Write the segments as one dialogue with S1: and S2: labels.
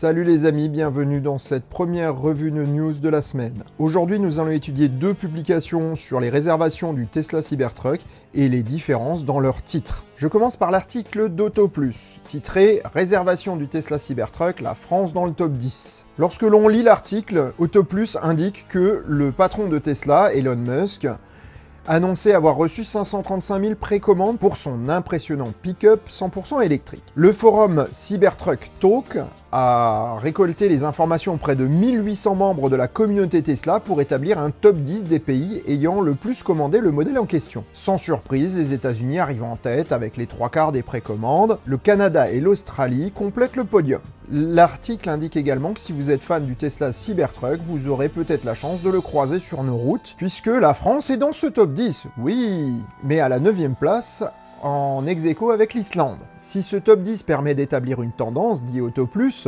S1: Salut les amis, bienvenue dans cette première revue de news de la semaine. Aujourd'hui, nous allons étudier deux publications sur les réservations du Tesla Cybertruck et les différences dans leurs titres. Je commence par l'article d'AutoPlus, titré « Réservation du Tesla Cybertruck, la France dans le top 10 ». Lorsque l'on lit l'article, AutoPlus indique que le patron de Tesla, Elon Musk, annonçait avoir reçu 535 000 précommandes pour son impressionnant pick-up 100% électrique. Le forum Cybertruck Talk a récolté les informations auprès de 1800 membres de la communauté Tesla pour établir un top 10 des pays ayant le plus commandé le modèle en question. Sans surprise, les États-Unis arrivent en tête avec les 3/4 des précommandes, le Canada et l'Australie complètent le podium. L'article indique également que si vous êtes fan du Tesla Cybertruck, vous aurez peut-être la chance de le croiser sur nos routes, puisque la France est dans ce top 10, oui, mais à la 9e place, en ex-aequo avec l'Islande. Si ce top 10 permet d'établir une tendance, dit AutoPlus,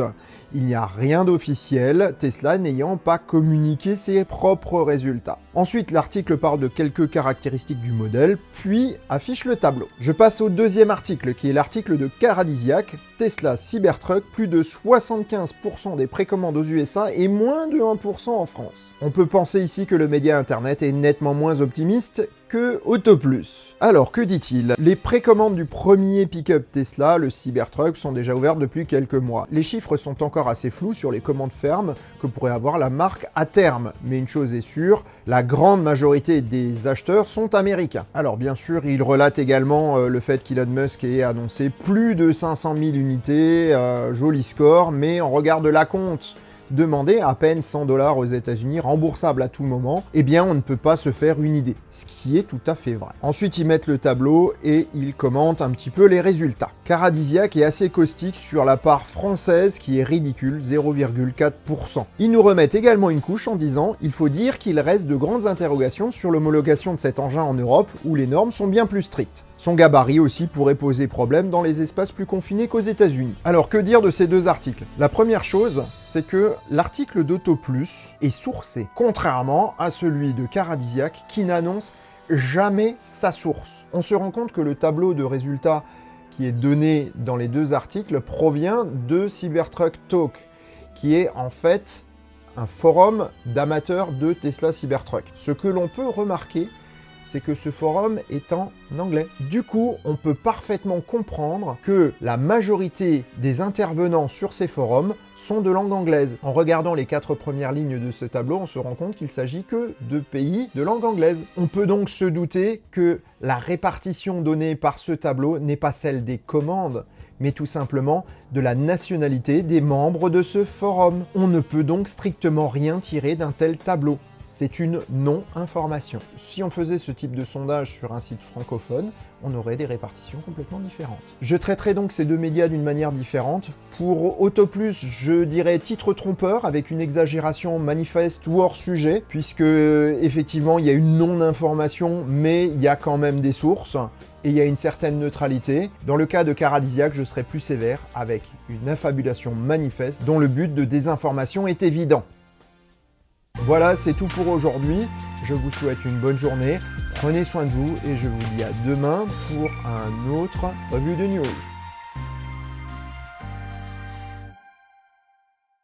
S1: il n'y a rien d'officiel, Tesla n'ayant pas communiqué ses propres résultats. Ensuite, l'article parle de quelques caractéristiques du modèle, puis affiche le tableau. Je passe au deuxième article, qui est l'article de Caradisiac, Tesla Cybertruck, plus de 75% des précommandes aux USA et moins de 1% en France. On peut penser ici que le média internet est nettement moins optimiste que AutoPlus. Alors, que dit-il? Les précommandes du premier pick-up Tesla, le Cybertruck, sont déjà ouvertes depuis quelques mois. Les chiffres sont encore assez flous sur les commandes fermes que pourrait avoir la marque à terme, mais une chose est sûre, la grande majorité des acheteurs sont américains. Alors bien sûr, il relate également le fait qu'Elon Musk ait annoncé plus de 500 000 unités, joli score, mais en regard de l'acompte demander à peine 100 $ aux États-Unis, remboursable à tout moment, eh bien on ne peut pas se faire une idée, ce qui est tout à fait vrai. Ensuite, ils mettent le tableau et ils commentent un petit peu les résultats. Caradisiac est assez caustique sur la part française qui est ridicule, 0,4%. Ils nous remettent également une couche en disant « Il faut dire qu'il reste de grandes interrogations sur l'homologation de cet engin en Europe où les normes sont bien plus strictes. Son gabarit aussi pourrait poser problème dans les espaces plus confinés qu'aux États-Unis. » Alors que dire de ces deux articles? La première chose, c'est que l'article d'AutoPlus est sourcé, contrairement à celui de Caradisiac qui n'annonce jamais sa source. On se rend compte que le tableau de résultats qui est donné dans les deux articles provient de Cybertruck Talk, qui est en fait un forum d'amateurs de Tesla Cybertruck. Ce que l'on peut remarquer, c'est que ce forum est en anglais. Du coup, on peut parfaitement comprendre que la majorité des intervenants sur ces forums sont de langue anglaise. En regardant les 4 premières lignes de ce tableau, on se rend compte qu'il s'agit que de pays de langue anglaise. On peut donc se douter que la répartition donnée par ce tableau n'est pas celle des commandes, mais tout simplement de la nationalité des membres de ce forum. On ne peut donc strictement rien tirer d'un tel tableau. C'est une non-information. Si on faisait ce type de sondage sur un site francophone, on aurait des répartitions complètement différentes. Je traiterai donc ces deux médias d'une manière différente. Pour AutoPlus, je dirais titre trompeur avec une exagération manifeste ou hors sujet, puisque effectivement il y a une non-information, mais il y a quand même des sources. Et il y a une certaine neutralité. Dans le cas de Caradisiac, je serai plus sévère avec une affabulation manifeste dont le but de désinformation est évident. Voilà, c'est tout pour aujourd'hui. Je vous souhaite une bonne journée. Prenez soin de vous et je vous dis à demain pour un autre revue de news.